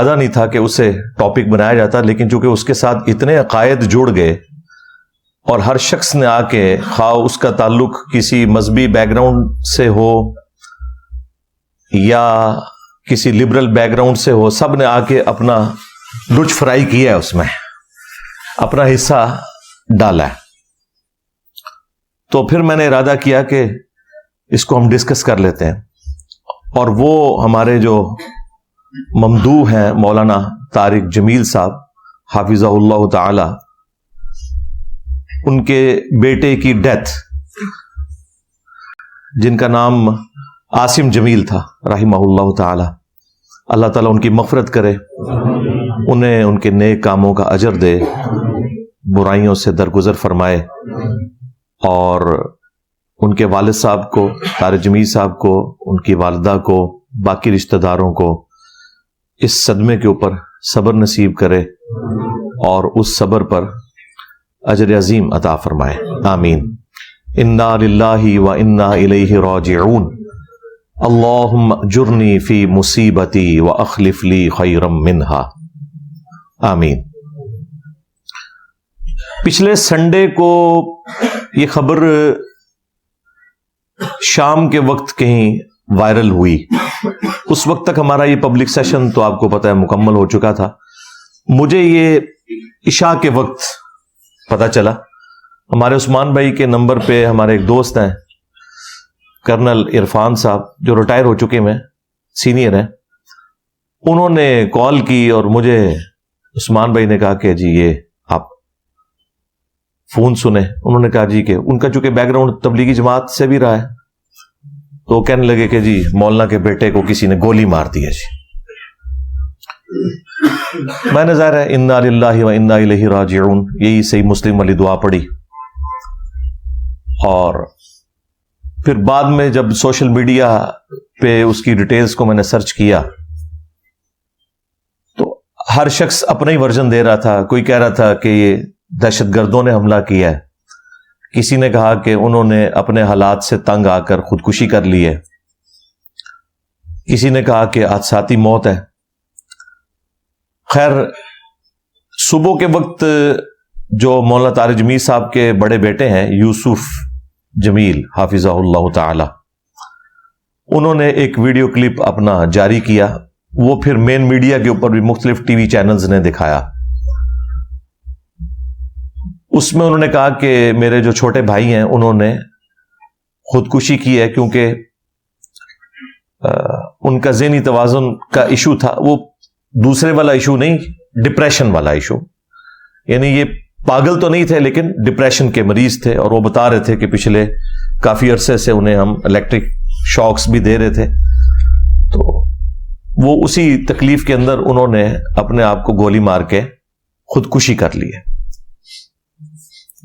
اندازہ نہیں تھا کہ اسے ٹاپک بنایا جاتا، لیکن چونکہ اس کے ساتھ اتنے عقائد جڑ گئے اور ہر شخص نے آ کے، خواہ اس کا تعلق کسی مذہبی بیک گراؤنڈ سے ہو یا کسی لبرل بیک گراؤنڈ سے ہو، سب نے آ کے اپنا لچ فرائی کیا ہے، اس میں اپنا حصہ ڈالا ہے. تو پھر میں نے ارادہ کیا کہ اس کو ہم ڈسکس کر لیتے ہیں. اور وہ ہمارے جو ممدوح ہیں مولانا طارق جمیل صاحب حافظہ اللہ تعالی، ان کے بیٹے کی ڈیتھ، جن کا نام عاصم جمیل تھا رحمہ اللہ تعالی، اللہ تعالیٰ ان کی مغفرت کرے، انہیں ان کے نیک کاموں کا اجر دے، برائیوں سے درگزر فرمائے، اور ان کے والد صاحب کو، طارق جمیل صاحب کو، ان کی والدہ کو، باقی رشتہ داروں کو اس صدمے کے اوپر صبر نصیب کرے اور اس صبر پر اجر عظیم عطا فرمائے. آمین. انا للہ و انا الیہ راجعون. اللہم اجرنی فی مصیبتی و اخلف لی خیرا منہا. آمین. پچھلے سنڈے کو یہ خبر شام کے وقت کہیں وائرل ہوئی. اس وقت تک ہمارا یہ پبلک سیشن تو آپ کو پتہ ہے مکمل ہو چکا تھا. مجھے یہ عشاء کے وقت پتہ چلا. ہمارے عثمان بھائی کے نمبر پہ ہمارے ایک دوست ہیں کرنل عرفان صاحب، جو ریٹائر ہو چکے ہیں، سینئر ہیں، انہوں نے کال کی اور مجھے عثمان بھائی نے کہا کہ جی یہ آپ فون سنیں. انہوں نے کہا جی کہ ان کا چونکہ بیک گراؤنڈ تبلیغی جماعت سے بھی رہا ہے، تو کہنے لگے کہ جی مولانا کے بیٹے کو کسی نے گولی مار دی ہے. جی میں نے ظاہر ہے انا للہ و انا الیہ راجعون یہی صحیح مسلم والی دعا پڑھی. اور پھر بعد میں جب سوشل میڈیا پہ اس کی ڈیٹیلز کو میں نے سرچ کیا تو ہر شخص اپنا ہی ورژن دے رہا تھا. کوئی کہہ رہا تھا کہ یہ دہشت گردوں نے حملہ کیا ہے، کسی نے کہا کہ انہوں نے اپنے حالات سے تنگ آ کر خودکشی کر لی ہے، کسی نے کہا کہ حادثاتی موت ہے. خیر، صبح کے وقت جو مولانا طارق جمیل صاحب کے بڑے بیٹے ہیں یوسف جمیل حافظہ اللہ تعالی، انہوں نے ایک ویڈیو کلپ اپنا جاری کیا. وہ پھر مین میڈیا کے اوپر بھی مختلف ٹی وی چینلز نے دکھایا. اس میں انہوں نے کہا کہ میرے جو چھوٹے بھائی ہیں انہوں نے خودکشی کی ہے کیونکہ ان کا ذہنی توازن کا ایشو تھا. وہ دوسرے والا ایشو نہیں، ڈپریشن والا ایشو. یعنی یہ پاگل تو نہیں تھے لیکن ڈپریشن کے مریض تھے، اور وہ بتا رہے تھے کہ پچھلے کافی عرصے سے انہیں ہم الیکٹرک شاکس بھی دے رہے تھے. تو وہ اسی تکلیف کے اندر انہوں نے اپنے آپ کو گولی مار کے خودکشی کر لی ہے.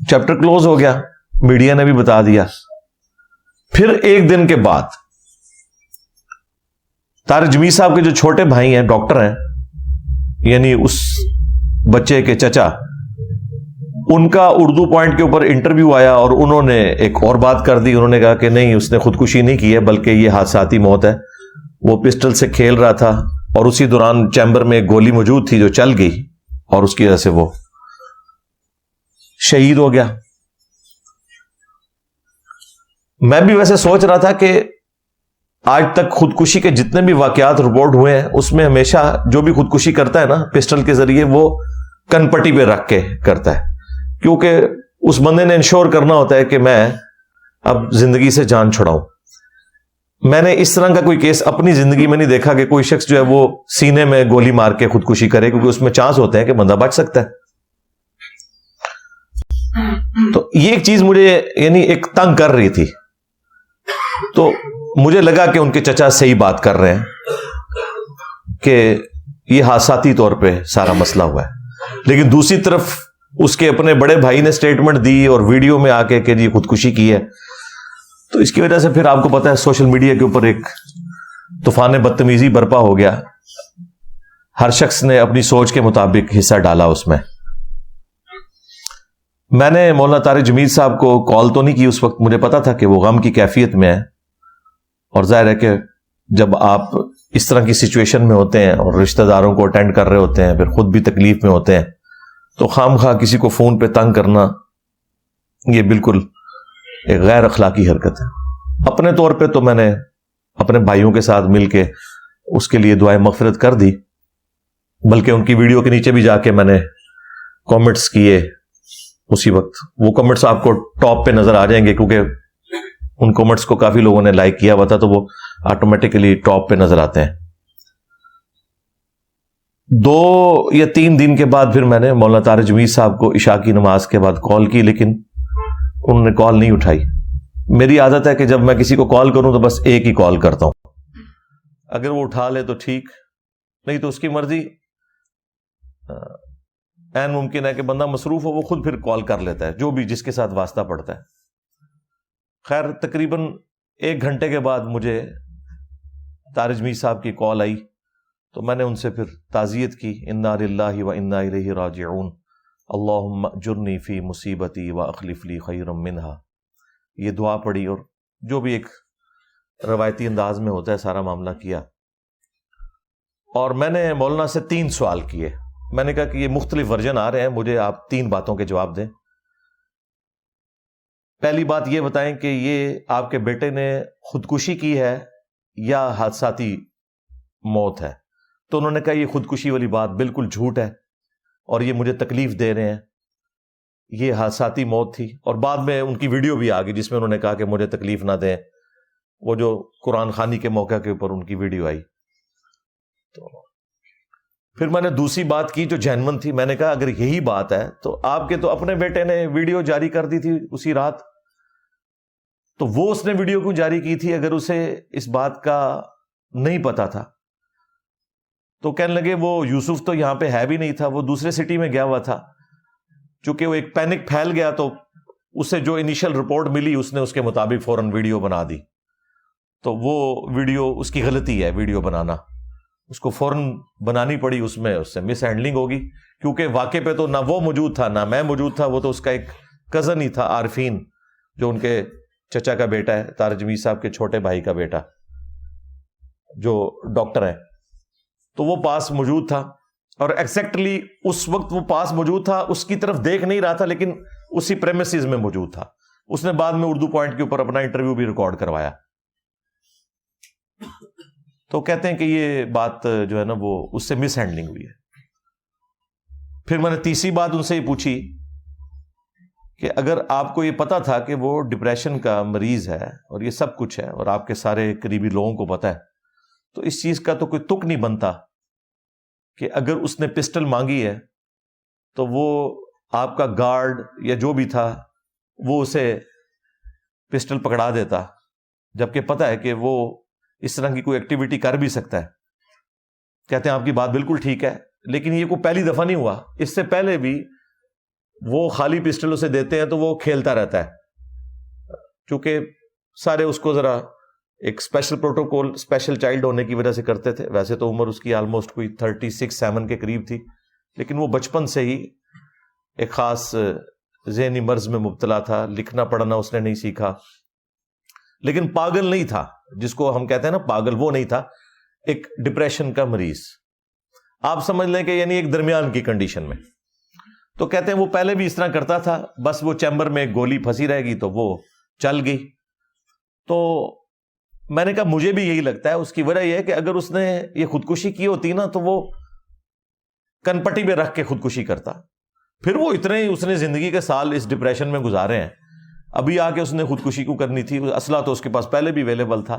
چیپٹر کلوز ہو گیا، میڈیا نے بھی بتا دیا. پھر ایک دن کے بعد طارق جمیل صاحب کے جو چھوٹے بھائی ہیں، ڈاکٹر ہیں، یعنی اس بچے کے چچا، ان کا اردو پوائنٹ کے اوپر انٹرویو آیا اور انہوں نے ایک اور بات کر دی. انہوں نے کہا کہ نہیں، اس نے خودکشی نہیں کی ہے بلکہ یہ حادثاتی موت ہے. وہ پسٹل سے کھیل رہا تھا اور اسی دوران چیمبر میں ایک گولی موجود تھی جو چل گئی اور اس کی وجہ سے وہ شہید ہو گیا. میں بھی ویسے سوچ رہا تھا کہ آج تک خودکشی کے جتنے بھی واقعات رپورٹ ہوئے ہیں اس میں ہمیشہ جو بھی خودکشی کرتا ہے نا پسٹل کے ذریعے، وہ کن پٹی پہ رکھ کے کرتا ہے، کیونکہ اس بندے نے انشور کرنا ہوتا ہے کہ میں اب زندگی سے جان چھڑاؤں. میں نے اس طرح کا کوئی کیس اپنی زندگی میں نہیں دیکھا کہ کوئی شخص جو ہے وہ سینے میں گولی مار کے خودکشی کرے، کیونکہ اس میں چانس ہوتے ہیں کہ بندہ بچ سکتا ہے. تو یہ ایک چیز مجھے یعنی ایک تنگ کر رہی تھی. تو مجھے لگا کہ ان کے چچا صحیح بات کر رہے ہیں کہ یہ حادثاتی طور پہ سارا مسئلہ ہوا ہے. لیکن دوسری طرف اس کے اپنے بڑے بھائی نے سٹیٹمنٹ دی اور ویڈیو میں آ کے کہ جی خودکشی کی ہے. تو اس کی وجہ سے پھر آپ کو پتا ہے سوشل میڈیا کے اوپر ایک طوفان بدتمیزی برپا ہو گیا. ہر شخص نے اپنی سوچ کے مطابق حصہ ڈالا اس میں. میں نے مولانا طارق جمیل صاحب کو کال تو نہیں کی اس وقت، مجھے پتا تھا کہ وہ غم کی کیفیت میں ہے. اور ظاہر ہے کہ جب آپ اس طرح کی سچویشن میں ہوتے ہیں اور رشتہ داروں کو اٹینڈ کر رہے ہوتے ہیں، پھر خود بھی تکلیف میں ہوتے ہیں، تو خام خواہ کسی کو فون پہ تنگ کرنا یہ بالکل ایک غیر اخلاقی حرکت ہے۔ اپنے طور پہ تو میں نے اپنے بھائیوں کے ساتھ مل کے اس کے لیے دعائیں مغفرت کر دی، بلکہ ان کی ویڈیو کے نیچے بھی جا کے میں نے کامنٹس کیے اسی وقت۔ وہ کامنٹس آپ کو ٹاپ پہ نظر آ جائیں گے کیونکہ ان کامنٹس کو کافی لوگوں نے لائک کیا ہوا تھا، تو وہ آٹومیٹیکلی ٹاپ پہ نظر آتے ہیں۔ 2 یا 3 دن کے بعد پھر میں نے مولانا طارق جمیل صاحب کو عشاء کی نماز کے بعد کال کی، لیکن انہوں نے کال نہیں اٹھائی۔ میری عادت ہے کہ جب میں کسی کو کال کروں تو بس ایک ہی کال کرتا ہوں، اگر وہ اٹھا لے تو ٹھیک، نہیں تو اس کی مرضی۔ این ممکن ہے کہ بندہ مصروف ہو، وہ خود پھر کال کر لیتا ہے، جو بھی جس کے ساتھ واسطہ پڑتا ہے۔ خیر تقریباً 1 گھنٹے کے بعد مجھے طارق جمیل صاحب کی کال آئی، تو میں نے ان سے پھر تعزیت کی، انا للہ و انا الیہ راجعون، اللہم اجرنی فی مصیبتی و اخلف لی خیرا منہا، یہ دعا پڑھی اور جو بھی ایک روایتی انداز میں ہوتا ہے سارا معاملہ کیا۔ اور میں نے مولانا سے 3 سوال کیے۔ میں نے کہا کہ یہ مختلف ورژن آ رہے ہیں، مجھے آپ 3 باتوں کے جواب دیں۔ پہلی بات یہ بتائیں کہ یہ آپ کے بیٹے نے خودکشی کی ہے یا حادثاتی موت ہے؟ تو انہوں نے کہا یہ خودکشی والی بات بالکل جھوٹ ہے اور یہ مجھے تکلیف دے رہے ہیں، یہ حادثاتی موت تھی۔ اور بعد میں ان کی ویڈیو بھی آ گئی جس میں انہوں نے کہا کہ مجھے تکلیف نہ دیں، وہ جو قرآن خوانی کے موقع کے اوپر ان کی ویڈیو آئی۔ تو پھر میں نے دوسری بات کی جو جینون تھی، میں نے کہا اگر یہی بات ہے تو آپ کے تو اپنے بیٹے نے ویڈیو جاری کر دی تھی اسی رات، تو وہ اس نے ویڈیو کیوں جاری کی تھی اگر اسے اس بات کا نہیں پتا تھا؟ تو کہنے لگے وہ یوسف تو یہاں پہ ہے بھی نہیں تھا، وہ دوسرے سٹی میں گیا ہوا تھا، چونکہ وہ ایک پینک پھیل گیا تو اسے جو انیشل رپورٹ ملی اس نے اس کے مطابق فوراً ویڈیو بنا دی۔ تو وہ ویڈیو اس کی غلطی ہے، ویڈیو بنانا اس کو فوراً بنانی پڑی، اس میں اس سے مس ہینڈلنگ ہوگی، کیونکہ واقع پہ تو نہ وہ موجود تھا نہ میں موجود تھا، وہ تو اس کا ایک کزن ہی تھا، عارفین، جو ان کے چچا کا بیٹا ہے، طارق جمیل صاحب کے چھوٹے بھائی کا بیٹا جو ڈاکٹر ہے، تو وہ پاس موجود تھا۔ اور ایگزیکٹلی اس وقت وہ پاس موجود تھا، اس کی طرف دیکھ نہیں رہا تھا لیکن اسی پریمیسز میں موجود تھا۔ اس نے بعد میں اردو پوائنٹ کے اوپر اپنا انٹرویو بھی ریکارڈ کروایا۔ تو کہتے ہیں کہ یہ بات جو ہے نا وہ اس سے مس ہینڈلنگ ہوئی ہے۔ پھر میں نے تیسری بات ان سے یہ پوچھی کہ اگر آپ کو یہ پتا تھا کہ وہ ڈپریشن کا مریض ہے اور یہ سب کچھ ہے اور آپ کے سارے قریبی لوگوں کو پتا ہے، تو اس چیز کا تو کوئی تک نہیں بنتا کہ اگر اس نے پسٹل مانگی ہے تو وہ آپ کا گارڈ یا جو بھی تھا وہ اسے پسٹل پکڑا دیتا، جبکہ پتا ہے کہ وہ اس طرح کی کوئی ایکٹیویٹی کر بھی سکتا ہے۔ کہتے ہیں آپ کی بات بالکل ٹھیک ہے، لیکن یہ کوئی پہلی دفعہ نہیں ہوا، اس سے پہلے بھی وہ خالی پسٹل اسے دیتے ہیں تو وہ کھیلتا رہتا ہے، کیونکہ سارے اس کو ذرا ایک اسپیشل پروٹوکول اسپیشل چائلڈ ہونے کی وجہ سے کرتے تھے۔ ویسے تو عمر اس کی آلموسٹ کوئی 36-37 کے قریب تھی، لیکن وہ بچپن سے ہی ایک خاص ذہنی مرض میں مبتلا تھا، لکھنا پڑھنا اس نے نہیں سیکھا، لیکن پاگل نہیں تھا، جس کو ہم کہتے ہیں نا پاگل، وہ نہیں تھا، ایک ڈپریشن کا مریض آپ سمجھ لیں کہ یعنی ایک درمیان کی کنڈیشن میں۔ تو کہتے ہیں وہ پہلے بھی اس طرح کرتا تھا، بس وہ چیمبر میں ایک گولی پھنسی رہے گی تو وہ چل گئی۔ تو میں نے کہا مجھے بھی یہی لگتا ہے، اس کی وجہ یہ ہے کہ اگر اس نے یہ خودکشی کی ہوتی نا تو وہ کن پٹی پہ رکھ کے خودکشی کرتا، پھر وہ اتنے ہی اس نے زندگی کے سال اس ڈپریشن میں گزارے ہیں، ابھی آ کے اس نے خودکشی کو کرنی تھی، اسلحہ تو اس کے پاس پہلے بھی اویلیبل تھا۔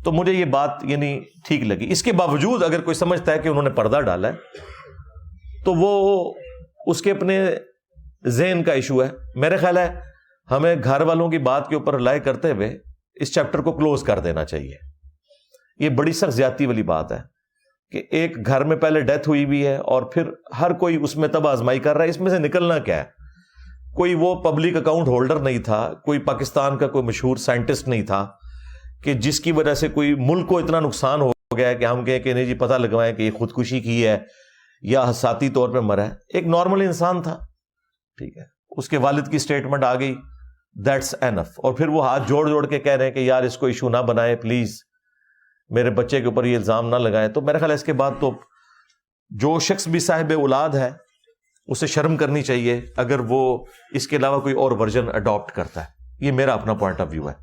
تو مجھے یہ بات یعنی ٹھیک لگی۔ اس کے باوجود اگر کوئی سمجھتا ہے کہ انہوں نے پردہ ڈالا ہے تو وہ اس کے اپنے ذہن کا ایشو ہے۔ میرے خیال ہے ہمیں گھر والوں کی بات کے اوپر رلائے کرتے ہوئے اس چیپٹر کو کلوز کر دینا چاہیے۔ یہ بڑی سخت زیادتی والی بات ہے کہ ایک گھر میں پہلے ڈیتھ ہوئی بھی ہے اور پھر ہر کوئی اس میں تباہ آزمائی کر رہا ہے، اس میں سے نکلنا کیا ہے؟ کوئی وہ پبلک اکاؤنٹ ہولڈر نہیں تھا، کوئی پاکستان کا کوئی مشہور سائنٹسٹ نہیں تھا کہ جس کی وجہ سے کوئی ملک کو اتنا نقصان ہو گیا ہے کہ ہم کہیں کہ نہیں جی پتہ لگوائیں کہ یہ خودکشی کی ہے یا حساسی طور پہ مرا ہے۔ ایک نارمل انسان تھا، ٹھیک ہے، اس کے والد کی سٹیٹمنٹ آ گئی، دیٹس اینف۔ اور پھر وہ ہاتھ جوڑ جوڑ کے کہہ رہے ہیں کہ یار اس کو ایشو نہ بنائے پلیز، میرے بچے کے اوپر یہ الزام نہ لگائیں. تو میرا خیال ہے اس کے بعد تو جو شخص بھی صاحب اولاد ہے اسے شرم کرنی چاہیے اگر وہ اس کے علاوہ کوئی اور ورژن اڈاپٹ کرتا ہے. یہ میرا اپنا پوائنٹ آف ویو ہے.